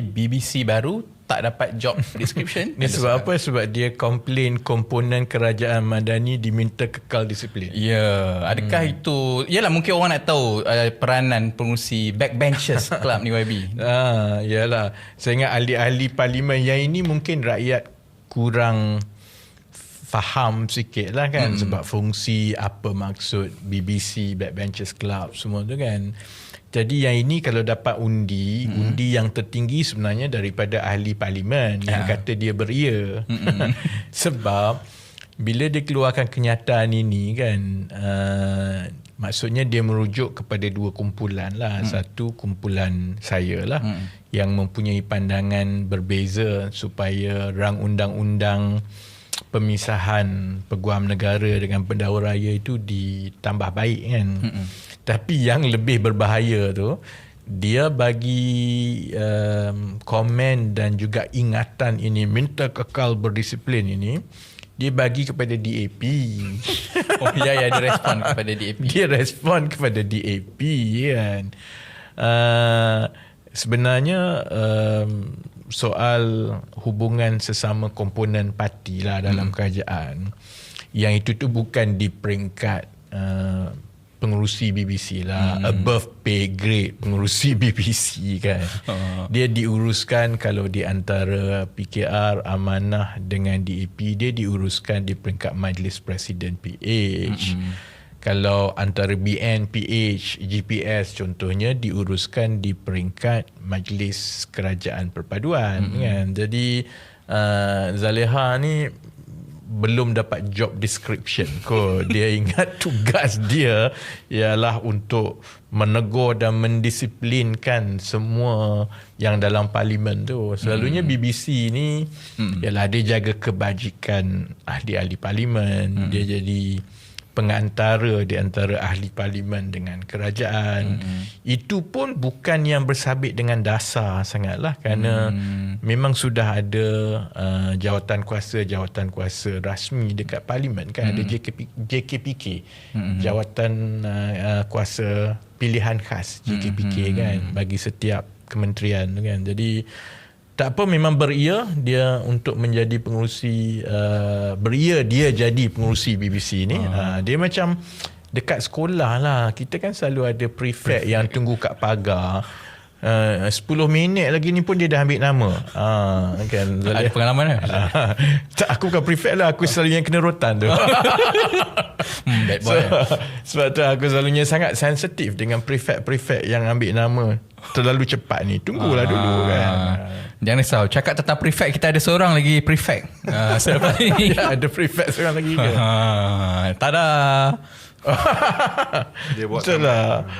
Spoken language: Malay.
BBC baru tak dapat job description. Ni sebab apa? Sebab dia komplain komponen kerajaan Madani diminta kekal disiplin. Ya, adakah itu, yalah mungkin orang nak tahu peranan pengurusi backbenchers Kelab NYB. Yalah. Saya ingat ahli-ahli parlimen yang ini mungkin rakyat kurang faham sikit lah kan, sebab fungsi, apa maksud BBC, Backbenchers Club, semua tu kan. Jadi yang ini kalau dapat undi yang tertinggi sebenarnya daripada ahli parlimen yang kata dia beria. Sebab bila dia keluarkan kenyataan ini kan, maksudnya dia merujuk kepada dua kumpulan lah. Satu kumpulan saya lah yang mempunyai pandangan berbeza supaya rang undang-undang pemisahan peguam negara dengan pendahulu raya itu ditambah baik kan. Tapi yang lebih berbahaya tu, dia bagi komen dan juga ingatan ini, minta kekal berdisiplin ini, dia bagi kepada DAP. Oh ya, dia respon kepada DAP. Dia respon kepada DAP kan. Sebenarnya soal hubungan sesama komponen parti lah dalam kerajaan, yang itu tu bukan di peringkat pengurusi BBC lah, above pay grade pengurusi BBC kan. Dia diuruskan kalau di antara PKR, Amanah dengan DAP, dia diuruskan di peringkat Majlis Presiden PH. Kalau antara BN, PH, GPS contohnya diuruskan di peringkat Majlis Kerajaan Perpaduan kan. Jadi Zaleha ni belum dapat job description kot. Dia ingat tugas dia ialah untuk menegur dan mendisiplinkan semua yang dalam parlimen tu. Selalunya BBC ni ialah dia jaga kebajikan ahli-ahli parlimen. Dia jadi pengantara di antara ahli parlimen dengan kerajaan. Itu pun bukan yang bersabit dengan dasar sangatlah, kerana memang sudah ada jawatan kuasa rasmi dekat parlimen kan. Ada JKPK, jawatan kuasa pilihan khas JKPK kan, bagi setiap kementerian kan. Jadi tak apa, memang beria dia untuk menjadi pengurusi, beria dia jadi pengurusi BBC ni. Dia macam dekat sekolah lah. Kita kan selalu ada prefect yang tunggu kat pagar. 10 minit lagi ni pun dia dah ambil nama. Kan, ada pengalaman kan? Tak, aku bukan prefect lah. Aku selalu yang kena rotan tu. Bad boy. Sebab tu aku selalunya sangat sensitif dengan prefect-prefect yang ambil nama terlalu cepat ni. Tunggulah dulu kan. Jangan risau, cakap tentang prefect, kita ada seorang lagi prefect selepas ini. Ya, ada prefect seorang lagi ke? Tada. Dia buat betul lah.